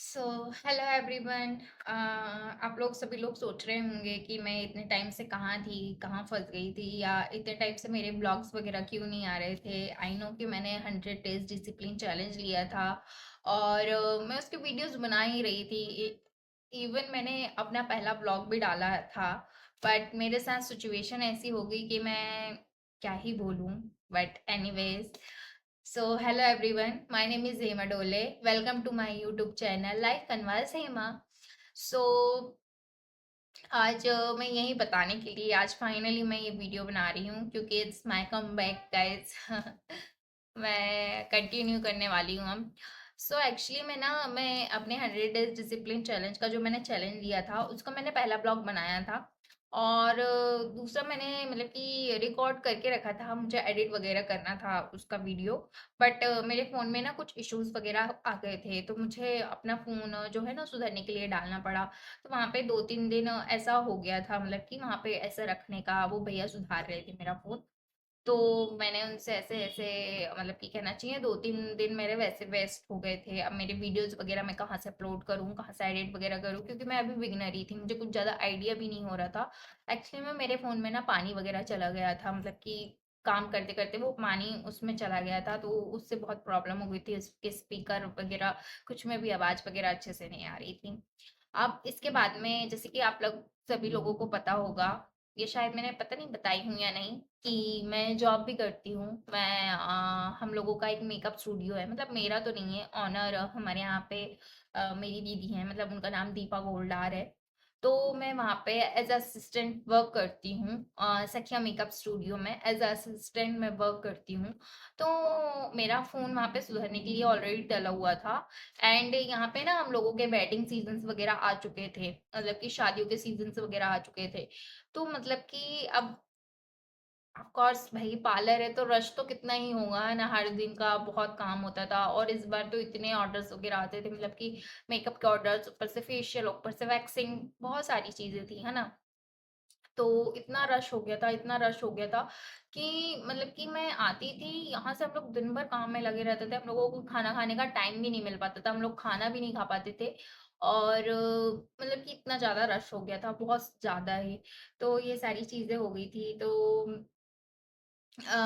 So hello everyone. आप लोग सभी लोग सोच रहे होंगे कि मैं इतने टाइम से कहाँ थी, कहाँ फंस गई थी, या इतने टाइम से मेरे ब्लॉग्स वगैरह क्यों नहीं आ रहे थे। आई नो कि मैंने 100 डेज डिसिप्लिन चैलेंज लिया था और मैं उसके वीडियोस बना ही रही थी। इवन मैंने अपना पहला ब्लॉग भी डाला था, बट मेरे साथ सिचुएशन ऐसी हो गई कि मैं क्या ही बोलूं। But anyways, so hello everyone, my name is Hema Dole. Welcome to my YouTube channel Life Canvas Hema. So आज मैं यही बताने के लिए आज फाइनली मैं ये वीडियो बना रही हूँ क्योंकि it's my come back guys. मैं कंटिन्यू करने वाली हूँ अब। सो एक्चुअली मैं अपने 100 डेज डिसिप्लिन चैलेंज का जो मैंने चैलेंज लिया था उसका मैंने पहला ब्लॉग बनाया था। और दूसरा मैंने मतलब कि रिकॉर्ड करके रखा था, मुझे एडिट वगैरह करना था उसका वीडियो। बट मेरे फ़ोन में ना कुछ इश्यूज वगैरह आ गए थे, तो मुझे अपना फ़ोन जो है ना सुधारने के लिए डालना पड़ा। तो वहाँ पे 2-3 दिन ऐसा हो गया था, मतलब कि वहाँ पे ऐसा रखने का वो भैया सुधार रहे थे मेरा फ़ोन। तो मैंने उनसे ऐसे-ऐसे मतलब कि कहना चाहिए 2-3 दिन मेरे वैसे वेस्ट हो गए थे। अब मेरे वीडियोज़ वगैरह मैं कहाँ से अपलोड करूँ, कहाँ से एडिट वगैरह करूँ, क्योंकि मैं अभी बिगिनर ही थी, मुझे कुछ ज़्यादा आइडिया भी नहीं हो रहा था। एक्चुअली में मेरे फ़ोन में ना पानी वगैरह चला गया था, मतलब कि काम करते-करते वो पानी उसमें चला गया था, तो उससे बहुत प्रॉब्लम हो गई थी। उसके स्पीकर वगैरह कुछ में भी आवाज़ वगैरह अच्छे से नहीं आ रही थी। अब इसके बाद में जैसे कि आप लोग सभी लोगों को पता होगा, ये शायद मैंने पता नहीं बताई हूँ या नहीं, कि मैं जॉब भी करती हूँ। हम लोगों का एक मेकअप स्टूडियो है, मतलब मेरा तो नहीं है, ऑनर हमारे यहाँ पे मेरी दीदी हैं, मतलब उनका नाम दीपा गोल्डार है। तो मैं वहाँ पे एज असिस्टेंट वर्क करती हूँ, सखिया मेकअप स्टूडियो में एज असिस्टेंट मैं वर्क करती हूँ। तो मेरा फ़ोन वहाँ पे सुधरने के लिए ऑलरेडी डला हुआ था। एंड यहाँ पे ना हम लोगों के वेडिंग सीजन्स वगैरह आ चुके थे, मतलब कि शादियों के सीजन्स वगैरह आ चुके थे। तो मतलब कि अब ऑफ कोर्स भाई पार्लर है तो रश तो कितना ही होगा, है ना। हर दिन का बहुत काम होता था और इस बार तो इतने ऑर्डर्स वगैरह आते थे, मतलब कि मेकअप के ऑर्डर्स, ऊपर से फेशियल, ऊपर से वैक्सिंग, बहुत सारी चीजें थी, है ना। तो इतना रश हो गया था, इतना रश हो गया था कि मतलब कि मैं आती थी यहाँ से, हम लोग दिन भर काम में लगे रहते थे, हम लोगों को खाना खाने का टाइम भी नहीं मिल पाता था, हम लोग खाना भी नहीं खा पाते थे। और मतलब कि इतना ज़्यादा रश हो गया था, बहुत ज़्यादा ही। तो ये सारी चीज़ें हो गई थी। तो अ,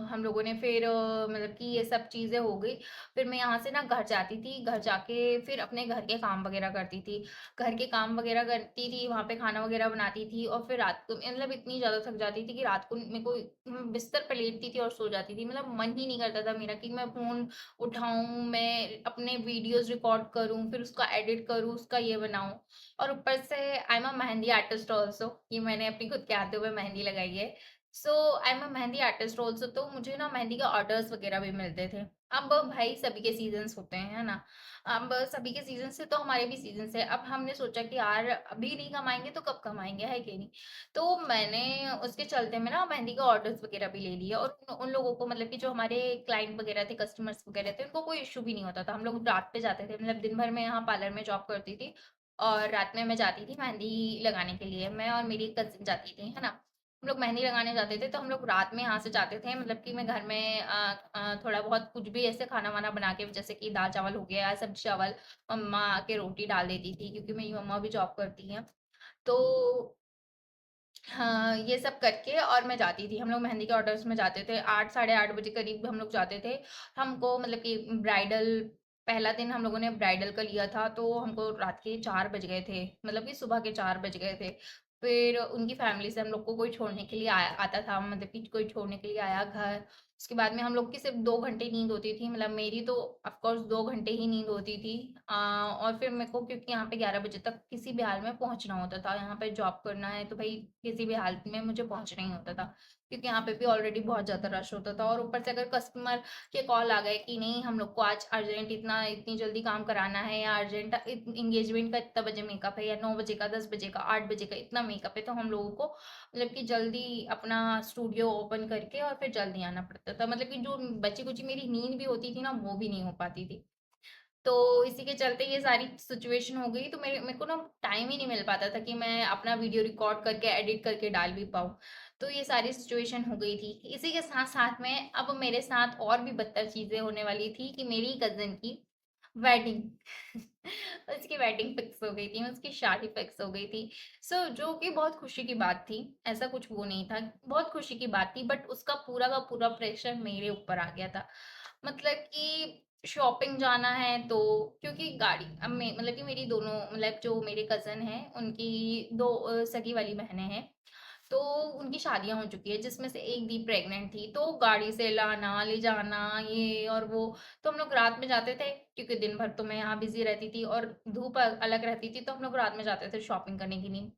हम लोगों ने फिर मतलब कि ये सब चीज़ें हो गई। फिर मैं यहाँ से ना घर जाती थी, घर जाके फिर अपने घर के काम वगैरह करती थी। घर के काम वगैरह करती थी, वहाँ पे खाना वगैरह बनाती थी और फिर रात को मतलब इतनी ज़्यादा थक जाती थी कि रात को मेरे को बिस्तर पे लेटती थी और सो जाती थी। मतलब मन ही नहीं करता था मेरा कि मैं फ़ोन उठाऊँ, मैं अपने वीडियोज़ रिकॉर्ड करूँ, फिर उसका एडिट करूँ, उसका ये बनाऊँ। और ऊपर से आई am a mehndi artist also, कि मैंने अपनी खुद के हाथों में मेहंदी लगाई है। So I am a mehndi artist also, तो मुझे ना मेहंदी के ऑर्डर्स वगैरह भी मिलते थे। अब भाई सभी के सीजन्स होते हैं, है ना। अब सभी के सीजन से तो हमारे भी सीजन से, अब हमने सोचा कि यार अभी नहीं कमाएंगे तो कब कमाएंगे, है कि नहीं। तो मैंने उसके चलते में ना मेहंदी के ऑर्डर्स वगैरह भी ले लिए, और उन लोगों को मतलब कि जो हमारे क्लाइंट वगैरह थे, कस्टमर्स वगैरह थे, उनको कोई इशू भी नहीं होता था। हम लोग रात पे जाते थे, मतलब दिन भर में यहाँ पार्लर में जॉब करती थी और रात में मैं जाती थी मेहंदी लगाने के लिए, मैं और मेरी कजिन जाती थी, है ना। हम लोग मेहंदी लगाने जाते थे, तो हम लोग रात में यहाँ से जाते थे, मतलब कि मैं घर में थोड़ा बहुत कुछ भी ऐसे खाना-वाना बना के, जैसे कि दाल-चावल हो गया, सब्जी-चावल, मम्मा आके रोटी डाल देती थी क्योंकि मेरी मम्मा भी जॉब करती हैं। तो हाँ, ये सब करके और मैं जाती थी। हम लोग मेहंदी के ऑर्डर्स में जाते थे, 8 साढ़े 8 बजे करीब हम लोग जाते थे। हमको मतलब कि ब्राइडल, पहला दिन हम लोगों ने ब्राइडल का लिया था, तो हमको रात के 4 बज गए थे, मतलब कि सुबह के 4 बज गए थे। फिर उनकी फैमिली से हम लोग को कोई छोड़ने के लिए आया आता था, मतलब कि कोई छोड़ने के लिए आया घर। उसके बाद में हम लोग की सिर्फ़ 2 घंटे नींद होती थी, मतलब मेरी तो ऑफ़ कोर्स 2 घंटे ही नींद होती थी। और फिर मेरे को क्योंकि यहाँ पे 11 बजे तक किसी भी हाल में पहुँचना होता था, यहाँ पे जॉब करना है तो भई किसी भी हालत में मुझे पहुँचना ही होता था, क्योंकि यहाँ पे भी ऑलरेडी बहुत ज़्यादा रश होता था। और ऊपर से अगर कस्टमर के कॉल आ गए कि नहीं हम लोग को आज अर्जेंट इतनी जल्दी काम कराना है, या अर्जेंट एंगेजमेंट का इतना बजे मेकअप है, या 9 बजे का, 10 बजे का, 8 बजे का इतना मेकअप है, तो हम लोगों को मतलब कि जल्दी अपना स्टूडियो ओपन करके और फिर जल्दी आना पड़ता था। मतलब कि जो बची कुची मेरी नींद भी होती थी ना, वो भी नहीं हो पाती थी। तो इसी के चलते ये सारी सिचुएशन हो गई, तो मेरे मेरे को ना टाइम ही नहीं मिल पाता था कि मैं अपना वीडियो रिकॉर्ड करके एडिट करके डाल भी पाऊँ। तो ये सारी सिचुएशन हो गई थी। इसी के साथ-साथ में अब मेरे साथ और भी बदतर चीज़ें होने वाली थी कि मेरी कज़िन की वेडिंग। उसकी वेडिंग फिक्स हो गई थी, उसकी शादी फिक्स हो गई थी। जो कि बहुत खुशी की बात थी, ऐसा कुछ वो नहीं था, बहुत खुशी की बात थी, बट उसका पूरा का पूरा प्रेशर मेरे ऊपर आ गया था। मतलब कि शॉपिंग जाना है तो, क्योंकि गाड़ी अब मतलब कि मेरी दोनों, मतलब जो मेरे कज़न हैं उनकी 2 सगी वाली बहनें हैं। तो उनकी शादियाँ हो चुकी है, जिसमें से एक दी प्रेग्नेंट थी, तो गाड़ी से लाना, ले जाना, ये और वो। तो हम लोग रात में जाते थे, क्योंकि दिन भर तो मैं यहाँ बिज़ी रहती थी और धूप अलग रहती थी, तो हम लोग रात में जाते थे शॉपिंग करने के लिए।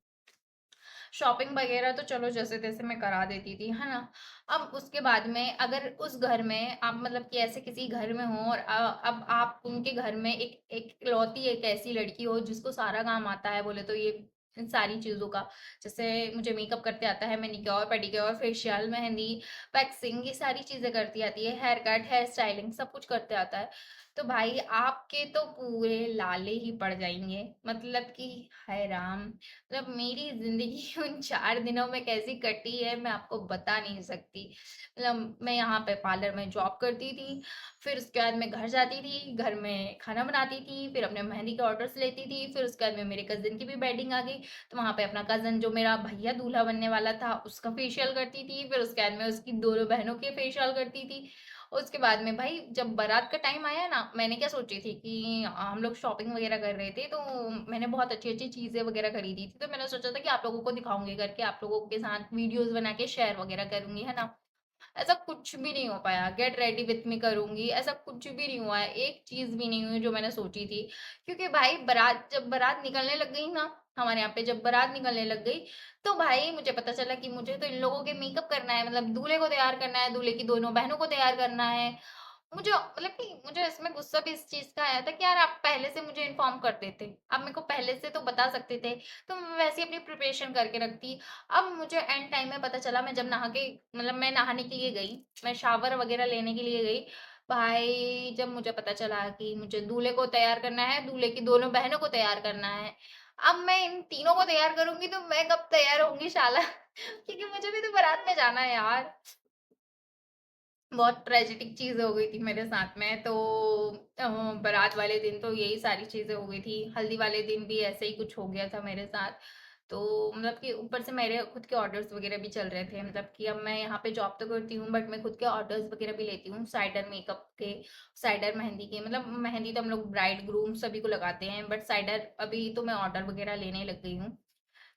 शॉपिंग वगैरह तो चलो जैसे-तैसे मैं करा देती थी, है ना? अब उसके बाद में अगर उस घर में आप, मतलब कि ऐसे किसी घर में हो और अब आप उनके घर में एक एक इकलौती एक ऐसी लड़की हो जिसको सारा काम आता है, बोले तो ये इन सारी चीज़ों का। जैसे मुझे मेकअप करते आता है, manicure, pedicure, facial, mehndi, waxing, ये सारी चीज़ें करती आती है, हेयर कट, हेयर स्टाइलिंग सब कुछ करते आता है। तो भाई आपके तो पूरे लाले ही पड़ जाएँगे। मतलब कि हाय राम! मतलब मेरी ज़िंदगी उन 4 दिनों में कैसी कटी है मैं आपको बता नहीं सकती। मतलब मैं यहाँ पे पार्लर में जॉब करती थी, फिर उसके बाद मैं घर जाती थी, घर में खाना बनाती थी, फिर अपने मेहंदी के ऑर्डर्स लेती थी, फिर उसके बाद में मेरे कज़िन की भी वेडिंग आ गई, तो वहाँ पे अपना कज़िन जो मेरा भैया दूल्हा बनने वाला था, उसका फेशियल करती थी, फिर उसके बाद में उसकी दोनों बहनों के फेशियल करती थी। उसके बाद में भाई जब बारात का टाइम आया ना, मैंने क्या सोची थी कि हम लोग शॉपिंग वगैरह कर रहे थे, तो मैंने बहुत अच्छी-अच्छी चीज़ें वगैरह खरीदी थी। तो मैंने सोचा था कि आप लोगों को दिखाऊँगी करके, आप लोगों के साथ वीडियोज़ बना के शेयर वगैरह करूँगी, है ना? ऐसा कुछ भी नहीं हो पाया। गेट रेडी विथ मी करूँगी, ऐसा कुछ भी नहीं हुआ है। एक चीज़ भी नहीं हुई जो मैंने सोची थी। क्योंकि भाई जब बारात निकलने लग गई ना, हमारे यहाँ पे जब बारात निकलने लग गई, तो भाई मुझे पता चला कि मुझे तो इन लोगों के मेकअप करना है, मतलब दूल्हे को तैयार करना है, दूल्हे की दोनों बहनों को तैयार करना है। मुझे मतलब कि मुझे इसमें गुस्सा भी इस चीज़ का आया था कि यार आप पहले से मुझे इन्फॉर्म कर देते। आप मेरे को पहले से तो बता सकते थे, तो मैं वैसे ही अपनी प्रिपरेशन करके रखती। अब मुझे एंड टाइम में पता चला, मैं जब नहा के, मतलब मैं नहाने के लिए गई, मैं शावर वगैरह लेने के लिए गई। भाई जब मुझे पता चला कि मुझे दूल्हे को तैयार करना है, दूल्हे की दोनों बहनों को तैयार करना है। अब मैं इन तीनों को तैयार करूँगी तो मैं कब तैयार होंगी शाला? क्योंकि मुझे भी तो बारात में जाना है यार। बहुत ट्रेजेडिक चीज़ें हो गई थी मेरे साथ में। तो बारात वाले दिन तो यही सारी चीज़ें हो गई थी। हल्दी वाले दिन भी ऐसे ही कुछ हो गया था मेरे साथ। तो मतलब कि ऊपर से मेरे खुद के ऑर्डर्स वगैरह भी चल रहे थे। मतलब कि अब मैं यहाँ पे जॉब तो करती हूँ, बट मैं खुद के ऑर्डर्स वगैरह भी लेती हूँ, साइडर मेकअप के, साइडर मेहंदी के। मतलब मेहंदी तो हम लोग ब्राइड ग्रूम सभी को लगाते हैं, बट साइडर अभी तो मैं ऑर्डर वगैरह लेने लग गई हूँ।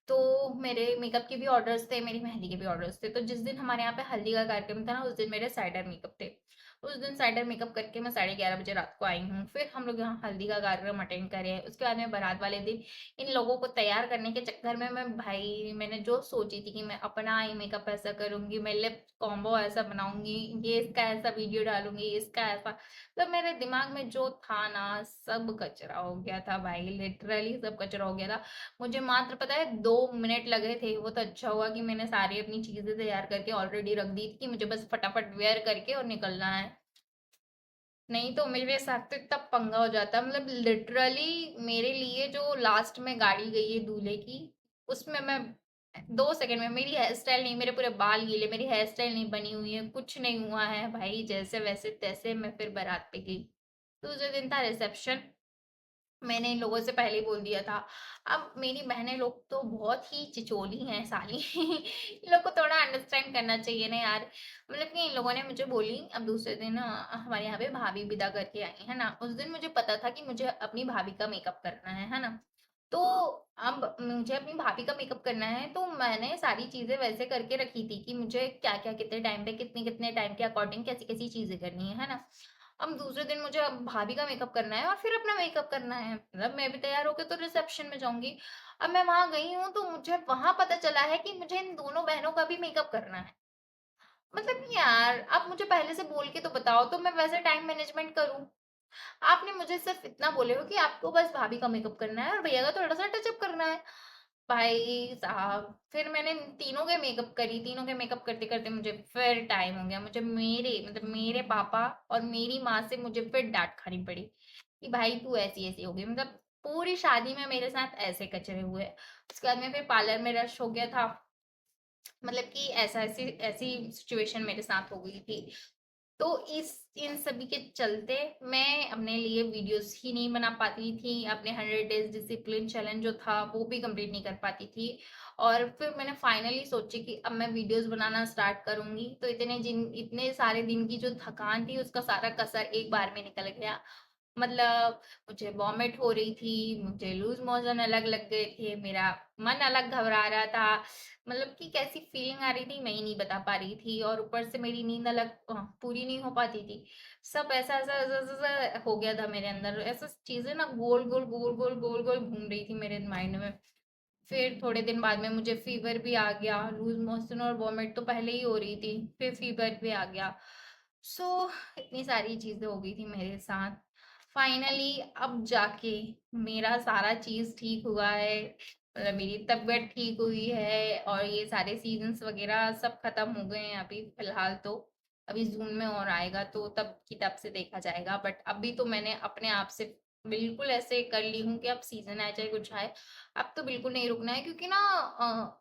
तो मेरे मेकअप के भी ऑर्डर्स थे, मेरी मेहंदी के भी ऑर्डर्स थे। तो जिस दिन हमारे यहाँ पे हल्दी का कार्यक्रम था ना, उस दिन मेरे साइडर मेकअप थे। उस दिन साइडर मेकअप करके मैं 11:30 बजे रात को आई हूँ। फिर हम लोग यहाँ हल्दी का कार्यक्रम अटेंड करे। उसके बाद में बारात वाले दिन इन लोगों को तैयार करने के चक्कर में मैंने जो सोची थी कि मैं अपना आई मेकअप ऐसा करूंगी, मैं लिप कॉम्बो ऐसा बनाऊंगी, ये इसका ऐसा वीडियो डालूंगी, इसका ऐसा, तो मेरे दिमाग में जो था ना, सब कचरा हो गया था भाई, लिटरली सब कचरा हो गया था। मुझे मात्र पता है 2 मिनट लगे थे। वो तो अच्छा हुआ कि मैंने सारी अपनी चीजें तैयार करके ऑलरेडी रख दी थी कि मुझे बस फटाफट वेयर करके और निकलना है। नहीं तो मेरे साथ तो इतना पंगा हो जाता, मतलब लिटरली मेरे लिए जो लास्ट में गाड़ी गई है दूल्हे की, उसमें मैं 2 सेकंड में, मेरी हेयर स्टाइल नहीं, मेरे पूरे बाल गीले, मेरी हेयर स्टाइल नहीं बनी हुई है, कुछ नहीं हुआ है भाई, जैसे वैसे तैसे मैं फिर बारात पे गई। दूसरे दिन था रिसेप्शन। मैंने इन लोगों से पहले ही बोल दिया था। अब मेरी बहनें लोग तो बहुत ही चिचोली हैं साली। इन लोग को थोड़ा अंडरस्टैंड करना चाहिए ना यार। मतलब कि इन लोगों ने मुझे बोली, अब दूसरे दिन हमारे यहाँ पे भाभी विदा करके आई है ना, उस दिन मुझे पता था कि मुझे अपनी भाभी का मेकअप करना है ना। तो अब मुझे अपनी भाभी का मेकअप करना है, तो मैंने सारी चीजें वैसे करके रखी थी कि मुझे क्या क्या कितने टाइम पे कितने कितने टाइम के अकॉर्डिंग कैसी कैसी चीजें करनी है ना। अब दूसरे दिन मुझे अब भाभी का मेकअप करना है और फिर अपना मेकअप करना है, मतलब मैं भी तैयार होकर तो रिसेप्शन में जाऊंगी। अब मैं वहां गई हूँ तो मुझे वहां पता चला है कि मुझे इन दोनों बहनों का भी मेकअप करना है। मतलब कि यार आप मुझे पहले से बोल के तो बताओ, तो मैं वैसे टाइम मैनेजमेंट करूँ। आपने मुझे सिर्फ इतना बोले हो कि आपको बस भाभी का मेकअप करना है और भैया का थोड़ा सा टचअप करना है। भाई साहब फिर मैंने तीनों के मेकअप करी, तीनों के मेकअप करते करते मुझे फिर टाइम हो गया, मुझे मेरे पापा और मेरी माँ से मुझे फिर डांट खानी पड़ी कि भाई तू ऐसी ऐसी हो गई। मतलब पूरी शादी में मेरे साथ ऐसे कचरे हुए। उसके बाद में फिर पार्लर में रश हो गया था। मतलब कि ऐसी ऐसी सिचुएशन मेरे साथ हो गई थी। तो इस इन सभी के चलते मैं अपने लिए वीडियोस ही नहीं बना पाती थी, अपने 100 डेज़ डिसिप्लिन चैलेंज जो था वो भी कंप्लीट नहीं कर पाती थी। और फिर मैंने फाइनली सोची कि अब मैं वीडियोस बनाना स्टार्ट करूँगी, तो इतने सारे दिन की जो थकान थी उसका सारा कसर एक बार में निकल गया। मतलब मुझे वॉमिट हो रही थी, मुझे लूज़ मोशन अलग लग गए थे, मेरा मन अलग घबरा रहा था। मतलब कि कैसी फीलिंग आ रही थी मैं ही नहीं बता पा रही थी, और ऊपर से मेरी नींद अलग पूरी नहीं हो पाती थी। सब ऐसा हो गया था मेरे अंदर, ऐसा चीज़ें ना गोल-गोल घूम रही थी मेरे माइंड में। फिर थोड़े दिन बाद में मुझे फीवर भी आ गया, लूज़ मोशन और वॉमिट तो पहले ही हो रही थी, फिर फीवर भी आ गया। सो इतनी सारी चीज़ें हो गई थी मेरे साथ। फाइनली अब जाके मेरा सारा चीज़ ठीक हुआ है, मतलब मेरी तबीयत ठीक हुई है और ये सारे सीज़न्स वग़ैरह सब ख़त्म हो गए हैं अभी फ़िलहाल तो। अभी जून में और आएगा तो तब की तब से देखा जाएगा, बट अभी तो मैंने अपने आप से बिल्कुल ऐसे कर ली हूँ कि अब सीज़न आए चाहे कुछ आए, अब तो बिल्कुल नहीं रुकना है, क्योंकि ना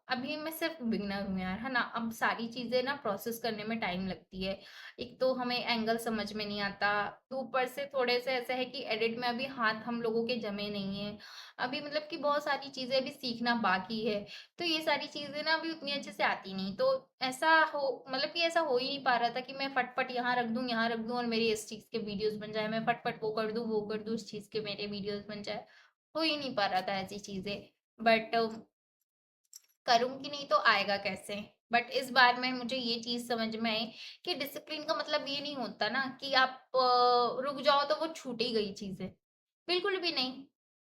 अभी मैं सिर्फ़ बिगिनर हूँ यार, है ना? अब सारी चीज़ें ना प्रोसेस करने में टाइम लगती है। एक तो हमें एंगल समझ में नहीं आता, तो ऊपर से थोड़े से ऐसा है कि एडिट में अभी हाथ हम लोगों के जमे नहीं हैं। अभी मतलब कि बहुत सारी चीज़ें अभी सीखना बाकी है, तो ये सारी चीज़ें ना अभी उतनी अच्छे से आती नहीं। तो ऐसा हो मतलब कि ऐसा हो ही नहीं पा रहा था कि मैं फट-फट यहाँ रख दूँ और मेरी इस चीज़ के वीडियोज़ बन जाए, मैं फट-फट वो कर दूँ, इस चीज़ के मेरे वीडियोज़ बन जाए। हो ही नहीं पा रहा था ऐसी चीज़ें। बट करूँगी नहीं तो आएगा कैसे? बट इस बार में मुझे ये चीज़ समझ में आई कि डिसिप्लिन का मतलब ये नहीं होता ना कि आप रुक जाओ तो वो छूट ही गई चीज़ें। बिल्कुल भी नहीं,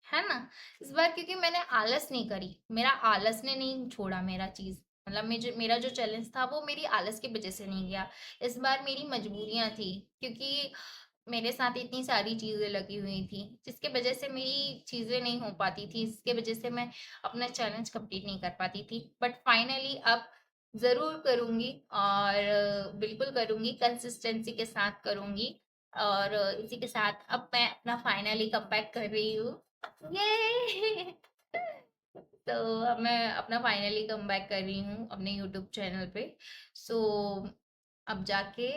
है ना? इस बार क्योंकि मैंने आलस नहीं करी, मेरा आलस ने नहीं छोड़ा मेरा चीज़। मतलब मेरा जो चैलेंज था वो मेरी आलस की वज़ह से नहीं गया। इस बार मेरी मजबूरियाँ थी, क्योंकि मेरे साथ इतनी सारी चीज़ें लगी हुई थी, जिसकी वज़ह से मेरी चीज़ें नहीं हो पाती थी, इसके वज़ह से मैं अपना चैलेंज कंप्लीट नहीं कर पाती थी। बट फाइनली अब ज़रूर करूँगी और बिल्कुल करूँगी, कंसिस्टेंसी के साथ करूँगी। और इसी के साथ अब मैं अपना फाइनली कमबैक कर रही हूँ। ये तो अब मैं अपना फाइनली कमबैक कर रही हूँ अपने यूट्यूब चैनल पे। सो अब जाके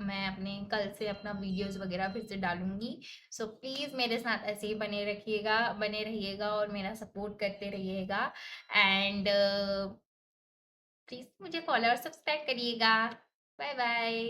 मैं अपने कल से अपना वीडियोस वगैरह फिर से डालूंगी। सो प्लीज़ मेरे साथ ऐसे ही बने रहिएगा और मेरा सपोर्ट करते रहिएगा। एंड प्लीज़ मुझे फॉलो और सब्सक्राइब करिएगा। Bye bye.